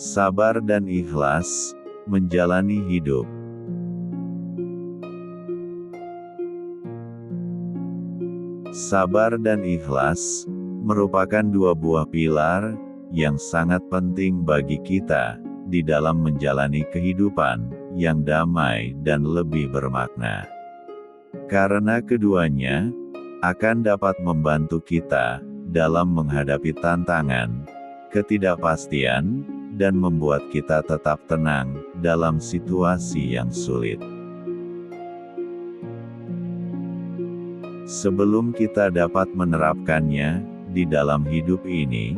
sabar dan ikhlas menjalani hidup. Sabar dan ikhlas merupakan dua buah pilar yang sangat penting bagi kita di dalam menjalani kehidupan yang damai dan lebih bermakna. Karena keduanya akan dapat membantu kita dalam menghadapi tantangan, ketidakpastian, dan membuat kita tetap tenang dalam situasi yang sulit. Sebelum kita dapat menerapkannya di dalam hidup ini,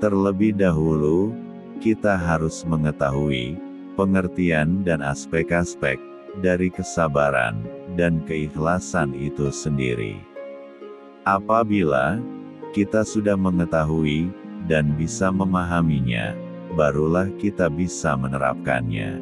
terlebih dahulu kita harus mengetahui pengertian dan aspek-aspek dari kesabaran dan keikhlasan itu sendiri. Apabila kita sudah mengetahui dan bisa memahaminya, barulah kita bisa menerapkannya.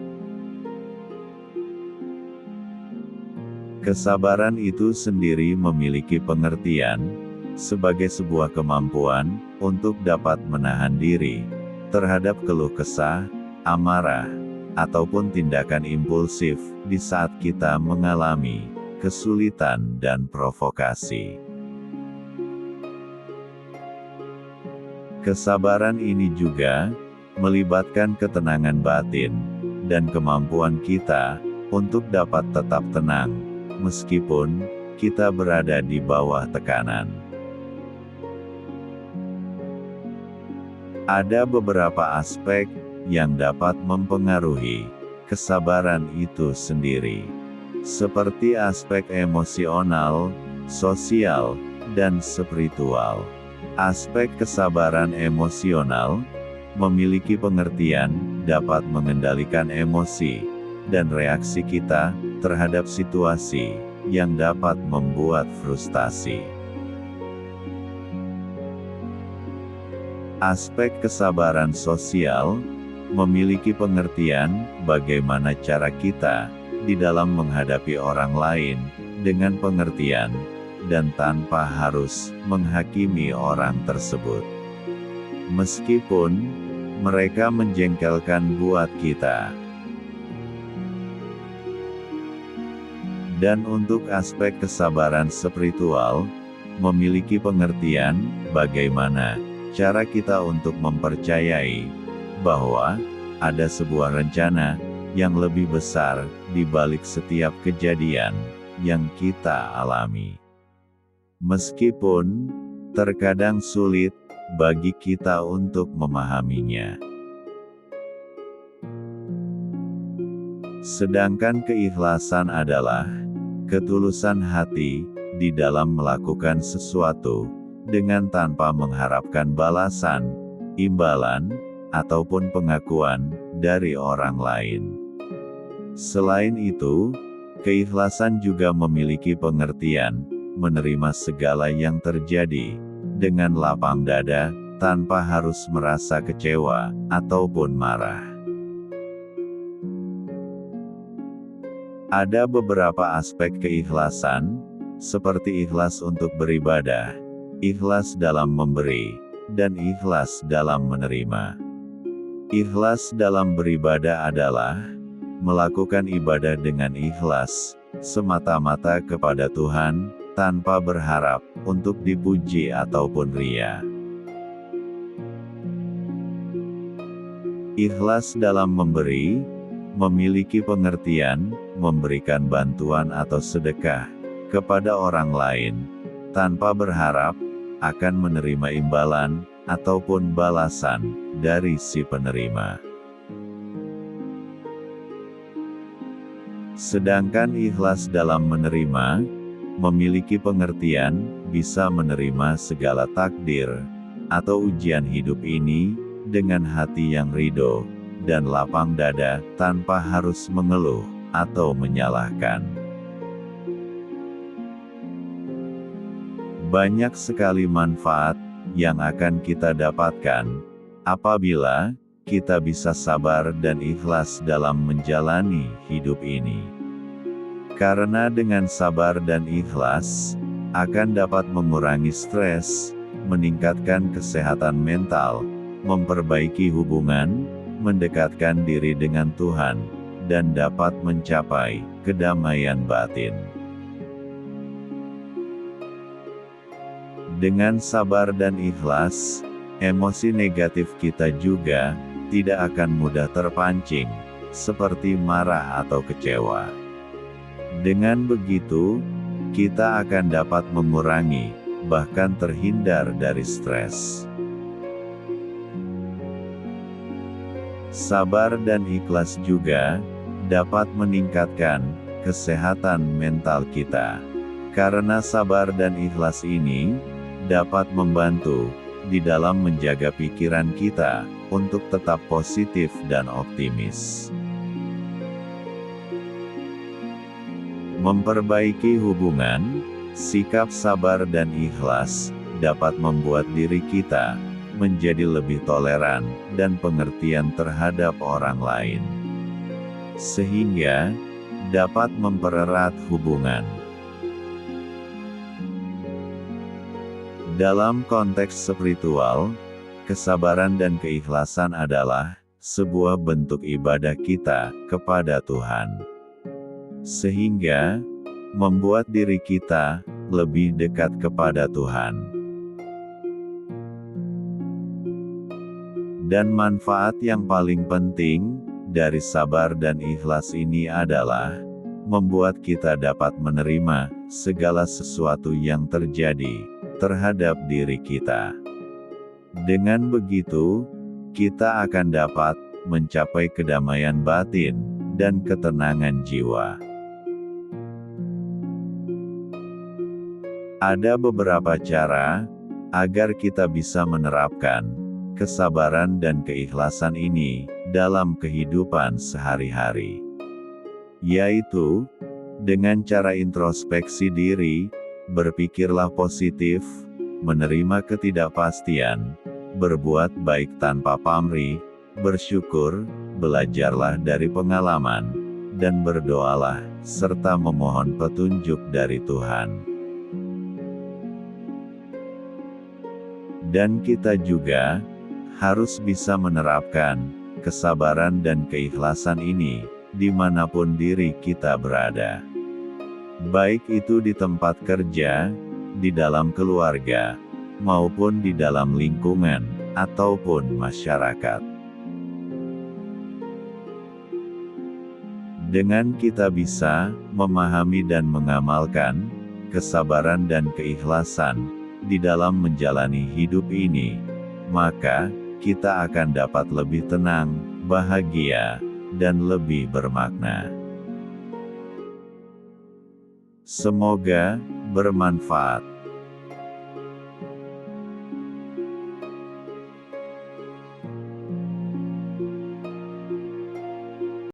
Kesabaran itu sendiri memiliki pengertian sebagai sebuah kemampuan untuk dapat menahan diri terhadap keluh kesah, amarah, ataupun tindakan impulsif di saat kita mengalami kesulitan dan provokasi. Kesabaran ini juga melibatkan ketenangan batin dan kemampuan kita untuk dapat tetap tenang meskipun kita berada di bawah tekanan. Ada beberapa aspek yang dapat mempengaruhi kesabaran itu sendiri, seperti aspek emosional, sosial, dan spiritual. Aspek kesabaran emosional memiliki pengertian dapat mengendalikan emosi dan reaksi kita terhadap situasi yang dapat membuat frustasi. Aspek kesabaran sosial memiliki pengertian bagaimana cara kita di dalam menghadapi orang lain dengan pengertian dan tanpa harus menghakimi orang tersebut. Meskipun mereka menjengkelkan buat kita. Dan untuk aspek kesabaran spiritual, memiliki pengertian bagaimana cara kita untuk mempercayai bahwa ada sebuah rencana yang lebih besar di balik setiap kejadian yang kita alami. Meskipun terkadang sulit bagi kita untuk memahaminya. Sedangkan keikhlasan adalah ketulusan hati di dalam melakukan sesuatu dengan tanpa mengharapkan balasan, imbalan, ataupun pengakuan dari orang lain. Selain itu, keikhlasan juga memiliki pengertian menerima segala yang terjadi dengan lapang dada tanpa harus merasa kecewa ataupun marah. Ada beberapa aspek keikhlasan, seperti ikhlas untuk beribadah, ikhlas dalam memberi, dan ikhlas dalam menerima. Ikhlas dalam beribadah adalah melakukan ibadah dengan ikhlas, semata-mata kepada Tuhan, tanpa berharap untuk dipuji ataupun ria. Ikhlas dalam memberi memiliki pengertian memberikan bantuan atau sedekah kepada orang lain tanpa berharap akan menerima imbalan ataupun balasan dari si penerima. Sedangkan ikhlas dalam menerima memiliki pengertian bisa menerima segala takdir atau ujian hidup ini dengan hati yang ridho dan lapang dada tanpa harus mengeluh atau menyalahkan. Banyak sekali manfaat yang akan kita dapatkan apabila kita bisa sabar dan ikhlas dalam menjalani hidup ini. Karena dengan sabar dan ikhlas akan dapat mengurangi stres, meningkatkan kesehatan mental, memperbaiki hubungan, mendekatkan diri dengan Tuhan, dan dapat mencapai kedamaian batin. Dengan sabar dan ikhlas, emosi negatif kita juga tidak akan mudah terpancing, seperti marah atau kecewa. Dengan begitu, kita akan dapat mengurangi, bahkan terhindar dari stres. Sabar dan ikhlas juga dapat meningkatkan kesehatan mental kita. Karena sabar dan ikhlas ini dapat membantu di dalam menjaga pikiran kita untuk tetap positif dan optimis. Memperbaiki hubungan, sikap sabar dan ikhlas dapat membuat diri kita menjadi lebih toleran dan pengertian terhadap orang lain, sehingga dapat mempererat hubungan. Dalam konteks spiritual, kesabaran dan keikhlasan adalah sebuah bentuk ibadah kita kepada Tuhan, sehingga membuat diri kita lebih dekat kepada Tuhan. Dan manfaat yang paling penting dari sabar dan ikhlas ini adalah membuat kita dapat menerima segala sesuatu yang terjadi terhadap diri kita. Dengan begitu, kita akan dapat mencapai kedamaian batin dan ketenangan jiwa. Ada beberapa cara agar kita bisa menerapkan kesabaran dan keikhlasan ini dalam kehidupan sehari-hari, yaitu dengan cara introspeksi diri, berpikirlah positif, menerima ketidakpastian, berbuat baik tanpa pamrih, bersyukur, belajarlah dari pengalaman, dan berdoalah, serta memohon petunjuk dari Tuhan. Dan kita juga harus bisa menerapkan kesabaran dan keikhlasan ini dimanapun diri kita berada. Baik itu di tempat kerja, di dalam keluarga, maupun di dalam lingkungan, ataupun masyarakat. Dengan kita bisa memahami dan mengamalkan kesabaran dan keikhlasan di dalam menjalani hidup ini, maka kita akan dapat lebih tenang, bahagia, dan lebih bermakna. Semoga bermanfaat.